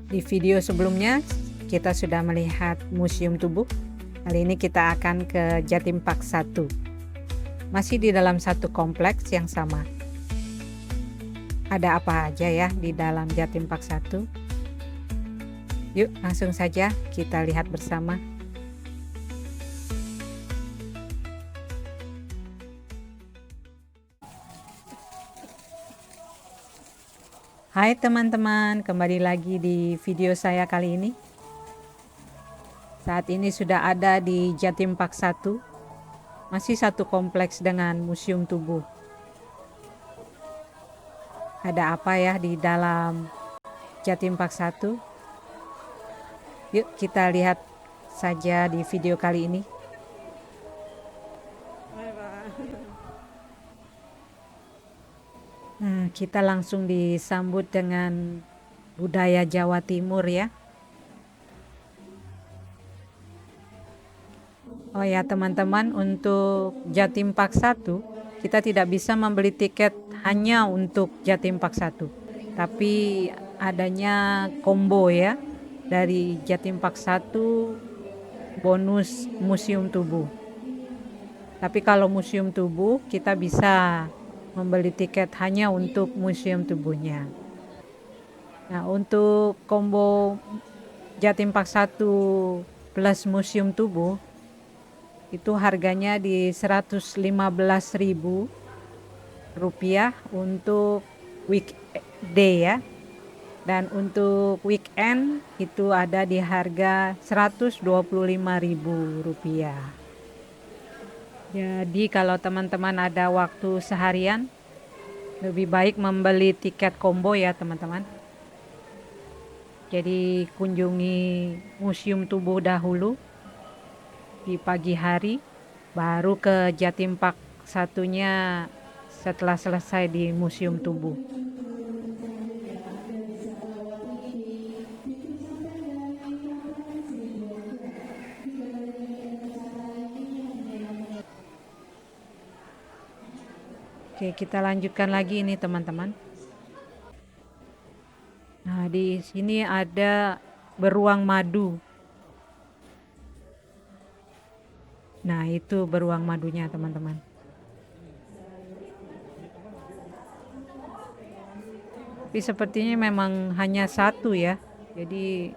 Di video sebelumnya kita sudah melihat Museum Tubuh. Kali ini kita akan ke Jatim Park 1. Masih di dalam satu kompleks yang sama. Ada apa aja ya di dalam Jatim Park 1? Yuk langsung saja kita lihat bersama. Hai teman-teman, kembali lagi di video saya kali ini. Saat ini sudah ada di Jatim Park 1. Masih satu kompleks dengan Museum Tubuh. Ada apa ya di dalam Jatim Park 1? Yuk kita lihat saja di video kali ini. Nah, kita langsung disambut dengan budaya Jawa Timur ya. Oh ya teman-teman, untuk Jatim Park 1 kita tidak bisa membeli tiket hanya untuk Jatim Park 1, tapi adanya combo ya, dari Jatim Park 1 bonus Museum Tubuh. Tapi kalau Museum Tubuh kita bisa membeli tiket hanya untuk Museum Tubuhnya. Nah, untuk combo Jatim Park 1 plus Museum Tubuh itu harganya di Rp115.000 untuk weekday ya. Dan untuk weekend itu ada di harga Rp125.000. Jadi kalau teman-teman ada waktu seharian, lebih baik membeli tiket combo ya teman-teman. Jadi kunjungi Museum Tubuh dahulu di pagi hari, baru ke Jatim Park satunya setelah selesai di Museum Tubuh. Oke, kita lanjutkan lagi ini teman-teman. Nah, di sini ada beruang madu. Nah, itu beruang madunya teman-teman. Tapi sepertinya memang hanya satu ya. Jadi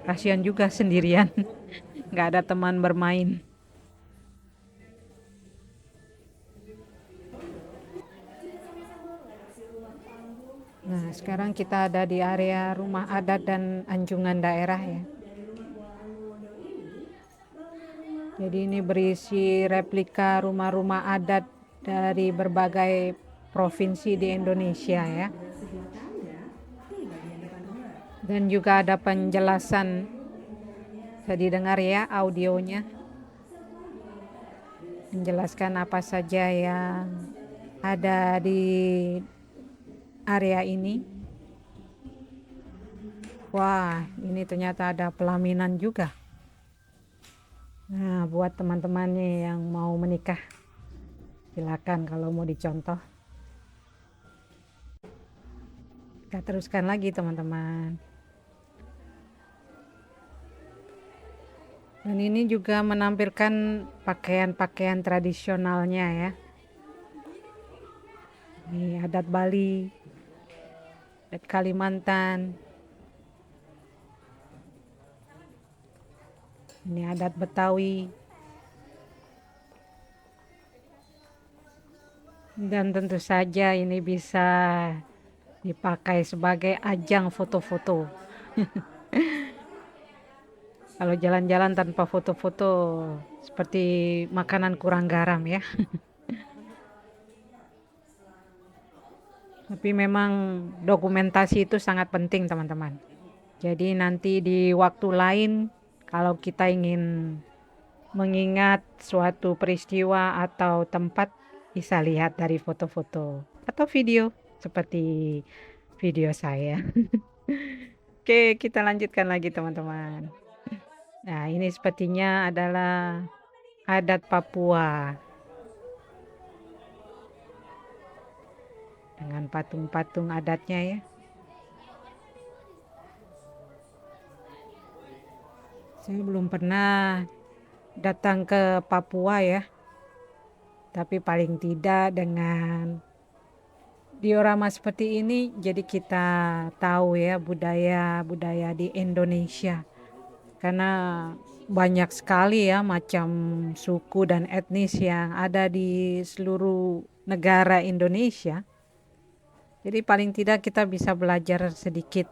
kasihan juga sendirian. Nggak ada teman bermain. Nah, sekarang kita ada di area rumah adat dan anjungan daerah ya. Jadi ini berisi replika rumah-rumah adat dari berbagai provinsi di Indonesia ya. Dan juga ada penjelasan, bisa didengar ya audionya. Menjelaskan apa saja yang ada di area ini. Wah, ini ternyata ada pelaminan juga. Nah, buat teman-temannya yang mau menikah, silakan kalau mau dicontoh. Kita teruskan lagi teman-teman. Dan ini juga menampilkan pakaian-pakaian tradisionalnya ya. Ini adat Bali, adat Kalimantan. Ini adat Betawi. Dan tentu saja ini bisa dipakai sebagai ajang foto-foto. Kalau jalan-jalan tanpa foto-foto seperti makanan kurang garam ya. Tapi memang dokumentasi itu sangat penting teman-teman. Jadi nanti di waktu lain kalau kita ingin mengingat suatu peristiwa atau tempat, bisa lihat dari foto-foto atau video seperti video saya. Oke, kita lanjutkan lagi teman-teman. Nah, ini sepertinya adalah adat Papua. Dengan patung-patung adatnya ya. Saya belum pernah datang ke Papua ya, tapi paling tidak dengan diorama seperti ini jadi kita tahu ya budaya-budaya di Indonesia. Karena banyak sekali ya macam suku dan etnis yang ada di seluruh negara Indonesia. Jadi paling tidak kita bisa belajar sedikit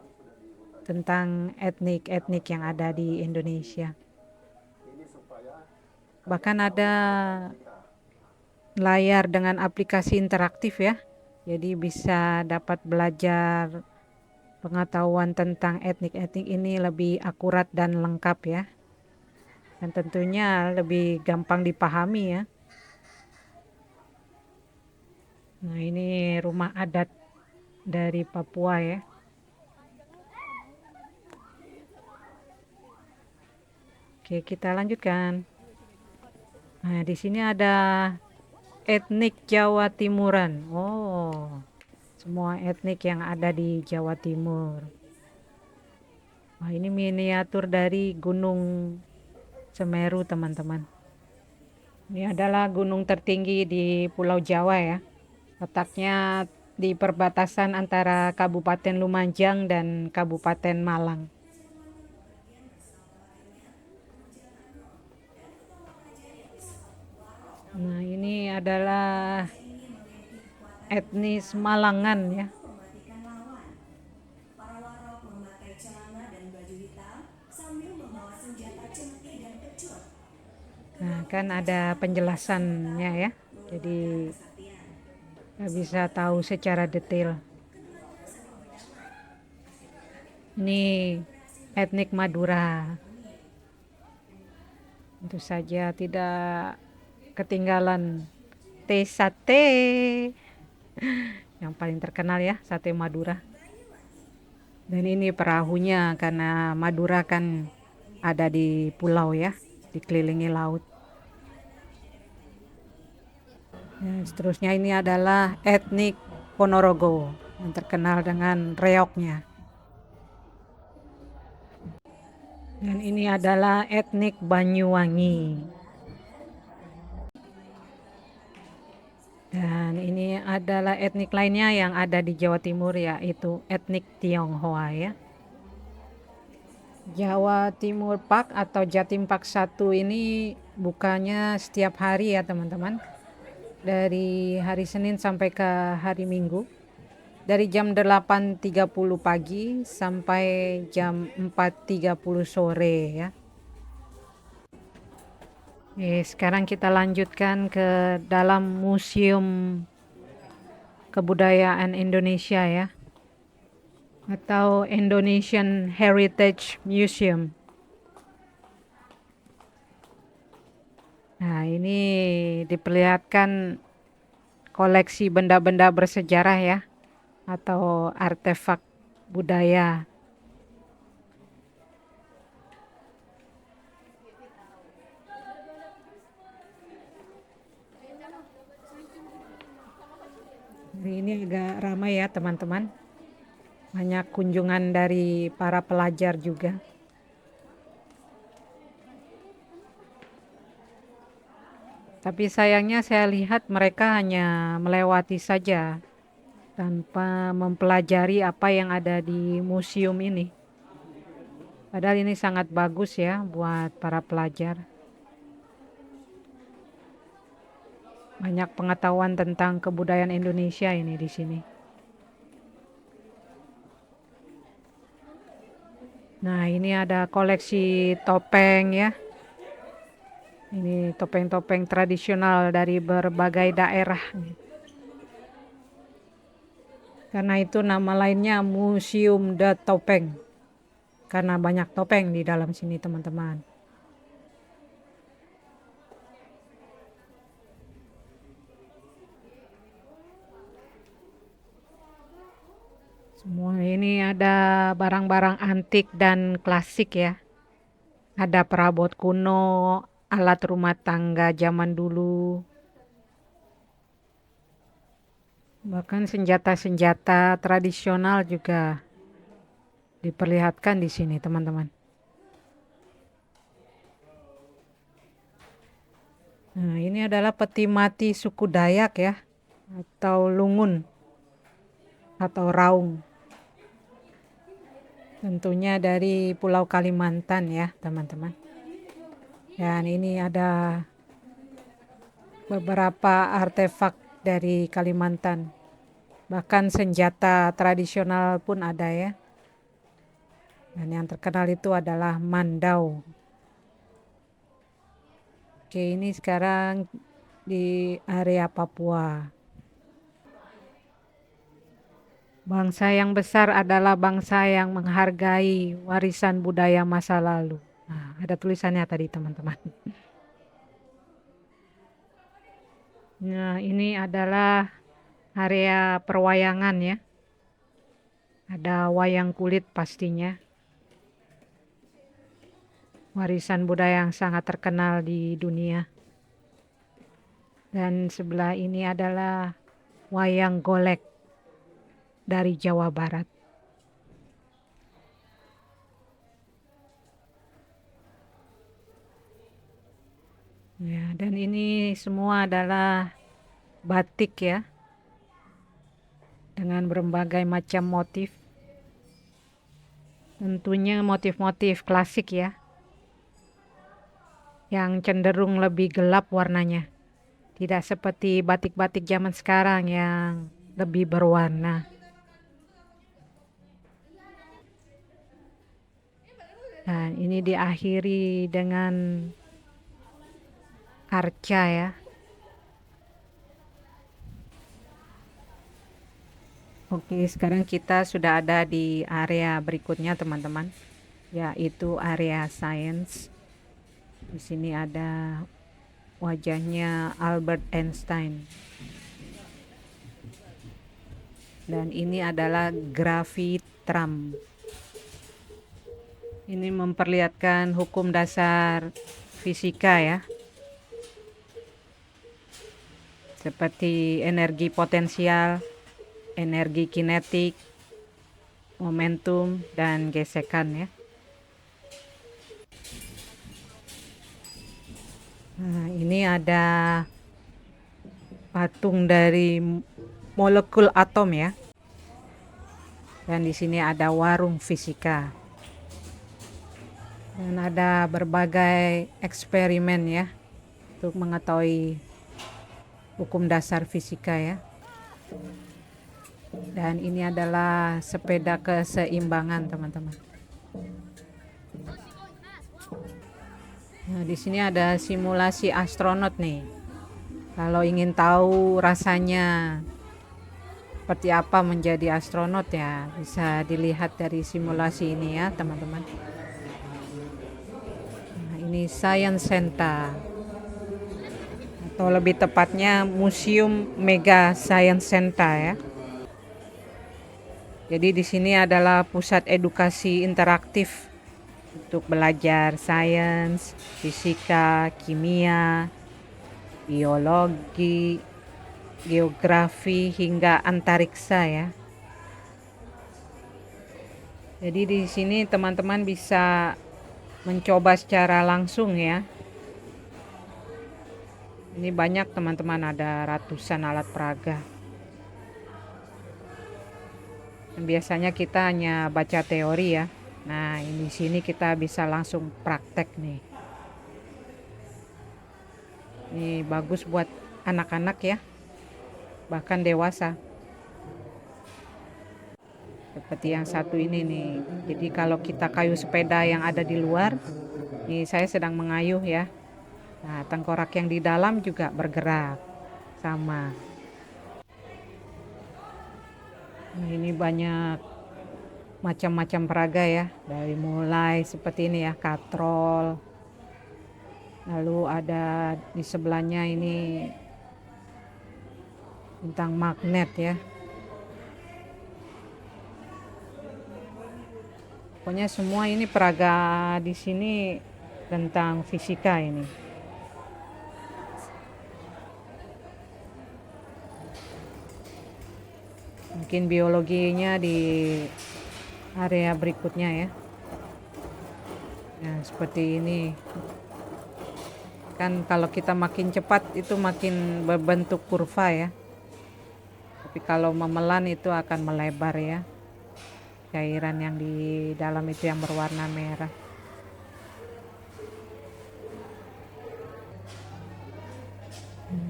tentang etnik-etnik yang ada di Indonesia. Bahkan ada layar dengan aplikasi interaktif ya. Jadi bisa dapat belajar pengetahuan tentang etnik-etnik ini lebih akurat dan lengkap ya. Dan tentunya lebih gampang dipahami ya. Nah, ini rumah adat dari Papua ya. Oke, kita lanjutkan. Nah, di sini ada etnik Jawa Timuran. Oh, semua etnik yang ada di Jawa Timur. Wah, ini miniatur dari Gunung Semeru, teman-teman. Ini adalah gunung tertinggi di Pulau Jawa ya. Letaknya di perbatasan antara Kabupaten Lumajang dan Kabupaten Malang. Nah, ini adalah etnis Malangan ya. Nah, kan ada penjelasannya ya. Jadi kita bisa tahu secara detail. Ini etnik Madura. Tentu saja tidak ketinggalan teh sate yang paling terkenal ya, sate Madura. Dan ini perahunya karena Madura kan ada di pulau ya, dikelilingi laut. Dan seterusnya ini adalah etnik Ponorogo yang terkenal dengan reoknya. Dan ini adalah etnik Banyuwangi. Dan ini adalah etnik lainnya yang ada di Jawa Timur yaitu etnik Tionghoa ya. Jawa Timur Park atau Jatim Park 1 ini bukanya setiap hari ya teman-teman. Dari hari Senin sampai ke hari Minggu. Dari jam 8.30 pagi sampai jam 4.30 sore ya. Sekarang kita lanjutkan ke dalam Museum Kebudayaan Indonesia ya. Atau Indonesian Heritage Museum. Nah, ini diperlihatkan koleksi benda-benda bersejarah ya, atau artefak budaya. Ini agak ramai ya teman-teman. Banyak kunjungan dari para pelajar juga. Tapi sayangnya saya lihat mereka hanya melewati saja tanpa mempelajari apa yang ada di museum ini. Padahal ini sangat bagus ya buat para pelajar. Banyak pengetahuan tentang kebudayaan Indonesia ini di sini. Nah, ini ada koleksi topeng ya. Ini topeng-topeng tradisional dari berbagai daerah. Karena itu nama lainnya Museum The Topeng. Karena banyak topeng di dalam sini teman-teman. Semua ini ada barang-barang antik dan klasik ya. Ada perabot kuno, alat rumah tangga zaman dulu. Bahkan senjata-senjata tradisional juga diperlihatkan di sini, teman-teman. Nah, ini adalah peti mati suku Dayak ya, atau Lungun atau Raung. Tentunya dari Pulau Kalimantan ya, teman-teman. Dan ini ada beberapa artefak dari Kalimantan. Bahkan senjata tradisional pun ada ya. Dan yang terkenal itu adalah mandau. Oke, ini sekarang di area Papua. Bangsa yang besar adalah bangsa yang menghargai warisan budaya masa lalu. Nah, ada tulisannya tadi teman-teman. Nah, ini adalah area perwayangan ya. Ada wayang kulit pastinya. Warisan budaya yang sangat terkenal di dunia. Dan sebelah ini adalah wayang golek dari Jawa Barat. Ya, dan ini semua adalah batik ya, dengan berbagai macam motif. Tentunya motif-motif klasik ya, yang cenderung lebih gelap warnanya. Tidak seperti batik-batik zaman sekarang yang lebih berwarna. Dan ini diakhiri dengan arca ya. Oke, sekarang kita sudah ada di area berikutnya teman-teman, yaitu area sains. Di sini ada wajahnya Albert Einstein. Dan ini adalah gravitram. Ini memperlihatkan hukum dasar fisika ya. Seperti energi potensial, energi kinetik, momentum, dan gesekan ya. Nah, ini ada patung dari molekul atom ya. Dan di sini ada warung fisika. Dan ada berbagai eksperimen ya untuk mengetahui hukum dasar fisika ya. Dan ini adalah sepeda keseimbangan teman-teman. Nah, di sini ada simulasi astronot nih. Kalau ingin tahu rasanya seperti apa menjadi astronot ya, bisa dilihat dari simulasi ini ya, teman-teman. Nah, ini Science Center. Atau lebih tepatnya Museum Mega Science Center ya. Jadi di sini adalah pusat edukasi interaktif untuk belajar sains, fisika, kimia, biologi, geografi hingga antariksa ya. Jadi di sini teman-teman bisa mencoba secara langsung ya. Ini banyak teman-teman, ada ratusan alat peraga. Dan biasanya kita hanya baca teori ya. Nah, di sini kita bisa langsung praktek nih. Ini bagus buat anak-anak ya, bahkan dewasa. Seperti yang satu ini nih. Jadi kalau kita kayu sepeda yang ada di luar, ini saya sedang mengayuh ya. Nah, tengkorak yang di dalam juga bergerak sama. Nah, ini banyak macam-macam peraga ya, dari mulai seperti ini ya, katrol. Lalu ada di sebelahnya ini tentang magnet ya. Pokoknya semua ini peraga di sini tentang fisika ini. Mungkin biologinya di area berikutnya ya. Nah, seperti ini. Kan kalau kita makin cepat itu makin berbentuk kurva ya. Tapi kalau memelan itu akan melebar ya. Cairan yang di dalam itu yang berwarna merah.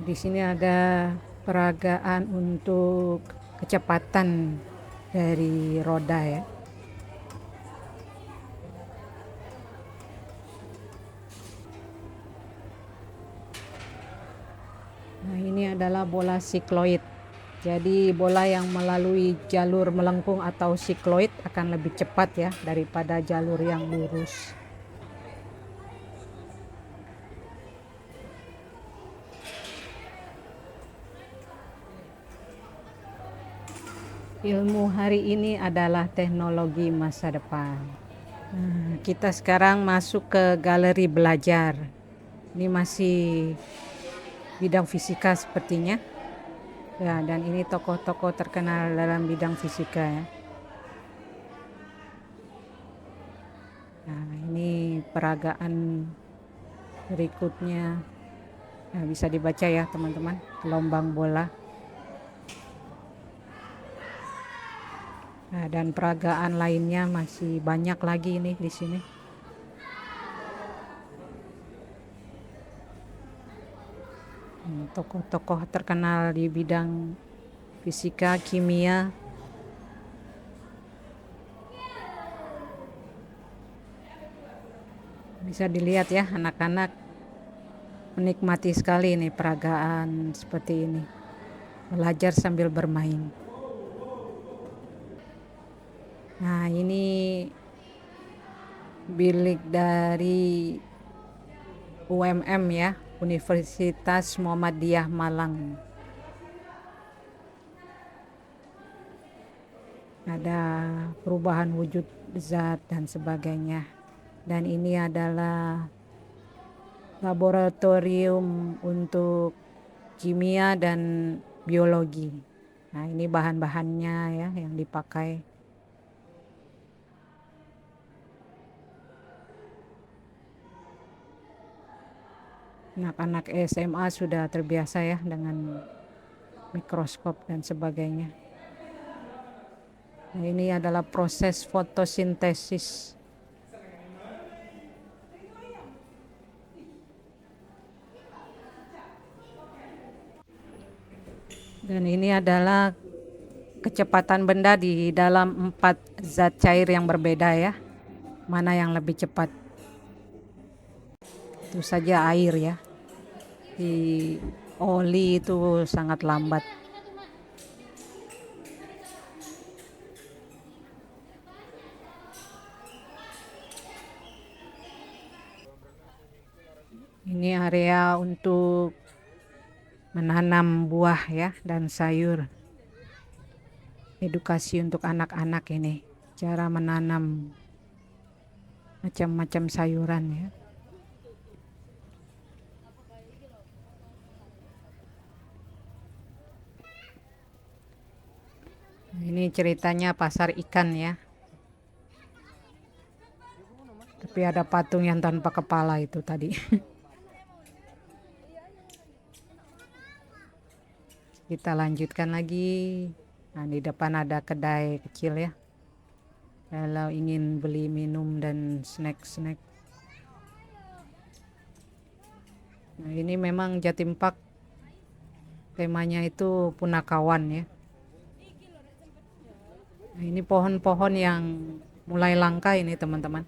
Di sini ada peragaan untuk kecepatan dari roda ya. Nah, ini adalah bola sikloid. Jadi bola yang melalui jalur melengkung atau sikloid akan lebih cepat ya daripada jalur yang lurus. Ilmu hari ini adalah teknologi masa depan. Nah, kita sekarang masuk ke galeri belajar. Ini masih bidang fisika sepertinya. Ya, dan ini tokoh-tokoh terkenal dalam bidang fisika ya. Nah, ini peragaan berikutnya. Nah, bisa dibaca ya teman-teman, gelombang bola. Nah, dan peragaan lainnya masih banyak lagi nih di sini. Tokoh-tokoh terkenal di bidang fisika, kimia. Bisa dilihat ya, anak-anak menikmati sekali nih peragaan seperti ini. Belajar sambil bermain. Nah, ini bilik dari UMM ya, Universitas Muhammadiyah Malang. Ada perubahan wujud zat dan sebagainya. Dan ini adalah laboratorium untuk kimia dan biologi. Nah, ini bahan-bahannya ya yang dipakai. Anak-anak SMA sudah terbiasa ya dengan mikroskop dan sebagainya. Nah, ini adalah proses fotosintesis. Dan ini adalah kecepatan benda di dalam 4 zat cair yang berbeda ya. Mana yang lebih cepat? Itu saja air ya. Di oli itu sangat lambat. Ini area untuk menanam buah ya dan sayur. Edukasi untuk anak-anak ini. Cara menanam macam-macam sayuran ya. Ini ceritanya pasar ikan ya. Tapi ada patung yang tanpa kepala itu tadi. Kita lanjutkan lagi. Nah, di depan ada kedai kecil ya. Kalau ingin beli minum dan snack-snack. Nah, ini memang Jatim Park temanya itu punakawan ya. Nah, ini pohon-pohon yang mulai langka ini teman-teman.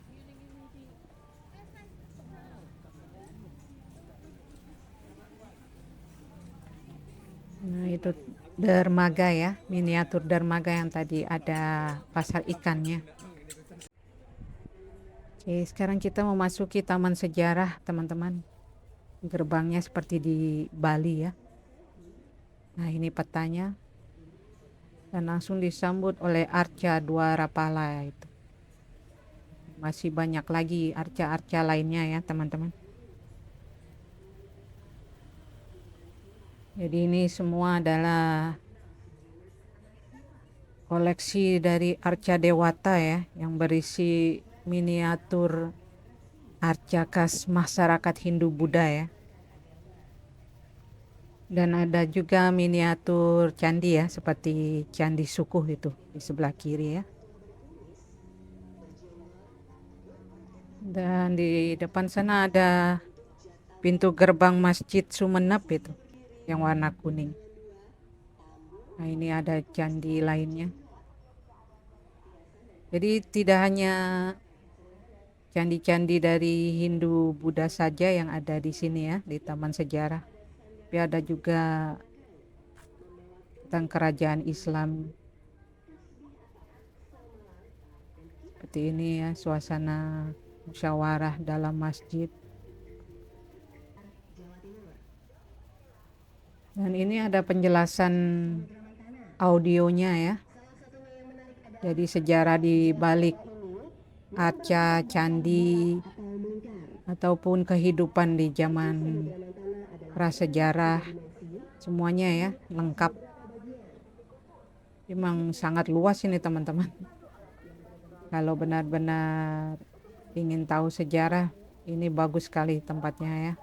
Nah, itu dermaga ya, miniatur dermaga yang tadi ada pasar ikannya. Oke, sekarang kita memasuki taman sejarah teman-teman. Gerbangnya seperti di Bali ya. Nah, ini petanya. Dan langsung disambut oleh arca Dwarapala itu. Masih banyak lagi arca-arca lainnya ya teman-teman. Jadi ini semua adalah koleksi dari arca dewata ya, yang berisi miniatur arca khas masyarakat Hindu Buddha ya. Dan ada juga miniatur candi ya, seperti Candi Sukuh itu di sebelah kiri ya. Dan di depan sana ada pintu gerbang Masjid Sumenep itu yang warna kuning. Nah, ini ada candi lainnya. Jadi tidak hanya candi-candi dari Hindu Buddha saja yang ada di sini ya, di Taman Sejarah. Tapi ada juga tentang kerajaan Islam. Seperti ini ya, suasana musyawarah dalam masjid. Dan ini ada penjelasan audionya ya. Jadi sejarah di balik arca, candi, ataupun kehidupan di zaman prasejarah, semuanya ya lengkap. Memang sangat luas ini teman-teman. Kalau benar-benar ingin tahu sejarah, ini bagus sekali tempatnya ya.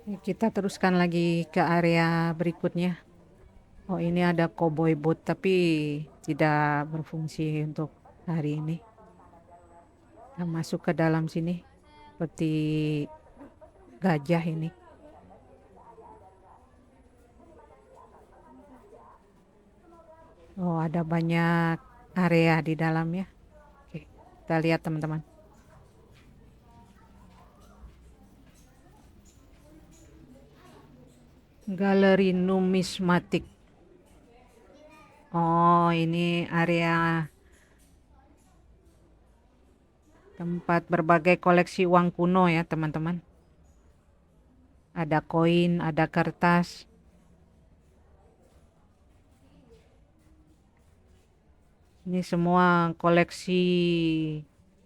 Kita teruskan lagi ke area berikutnya. Oh, ini ada cowboy boat tapi tidak berfungsi untuk hari ini. Kita masuk ke dalam sini seperti gajah ini. Oh, ada banyak area di dalamnya. Oke, kita lihat teman-teman. Galeri numismatik. Oh, ini area tempat berbagai koleksi uang kuno ya teman-teman. Ada koin, ada kertas. Ini semua koleksi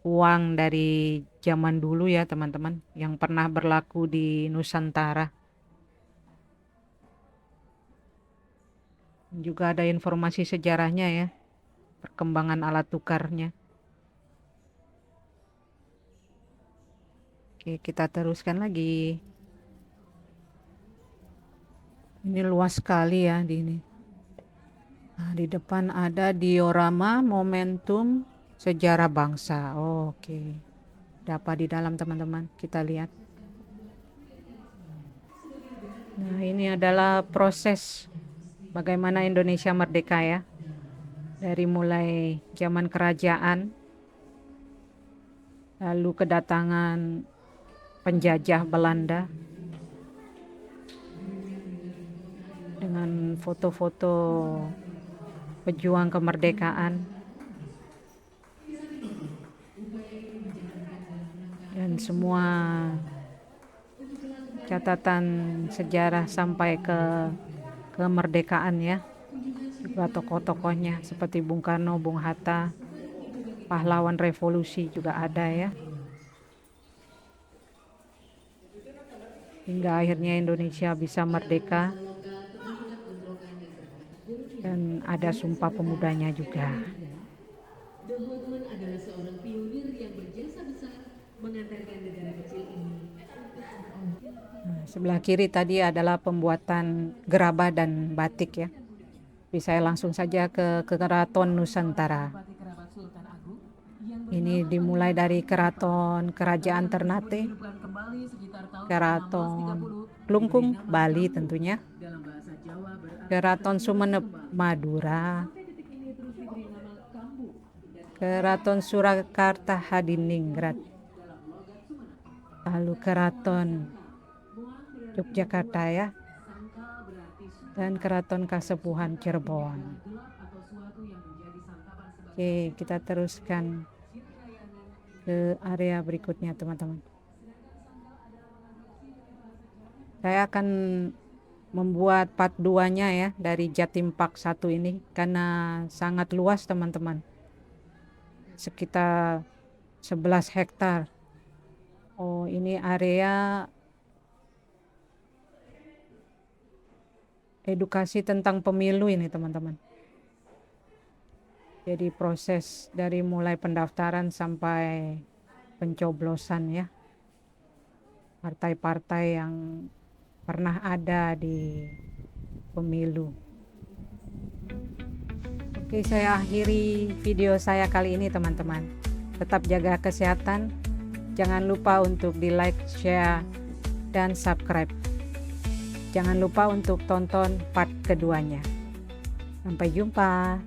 uang dari zaman dulu ya teman-teman, yang pernah berlaku di Nusantara. Juga ada informasi sejarahnya ya, perkembangan alat tukarnya. Oke, kita teruskan lagi. Ini luas sekali ya di ini. Nah, di depan ada diorama momentum sejarah bangsa. Oke. Ada apa di dalam teman-teman? Kita lihat. Nah, ini adalah proses bagaimana Indonesia merdeka ya. Dari mulai zaman kerajaan, lalu kedatangan penjajah Belanda, dengan foto-foto pejuang kemerdekaan, dan semua catatan sejarah sampai ke kemerdekaan ya. Juga tokoh-tokohnya seperti Bung Karno, Bung Hatta, pahlawan revolusi juga ada ya. Hingga akhirnya Indonesia bisa merdeka. Dan ada Sumpah Pemudanya juga. Adalah seorang pionir yang berjasa besar mengantarkan negara kecil ini. Nah, sebelah kiri tadi adalah pembuatan gerabah dan batik ya. Jadi saya langsung saja ke Keraton Nusantara. Ini dimulai dari Keraton Kerajaan Ternate, Keraton Klungkung, Bali tentunya, Keraton Sumenep, Madura, Keraton Surakarta, Hadiningrat, lalu Keraton Yogyakarta ya, dan Keraton Kasepuhan Cirebon. Oke, kita teruskan ke area berikutnya teman-teman. Saya akan membuat part 2-nya ya dari Jatim Park 1 ini karena sangat luas teman-teman. Sekitar 11 hektar. Oh, ini area edukasi tentang pemilu ini teman-teman. Jadi proses dari mulai pendaftaran sampai pencoblosan ya, partai-partai yang pernah ada di pemilu. Oke, saya akhiri video saya kali ini teman-teman. Tetap jaga kesehatan, jangan lupa untuk di like, share, dan subscribe. Jangan lupa untuk tonton part keduanya. Sampai jumpa.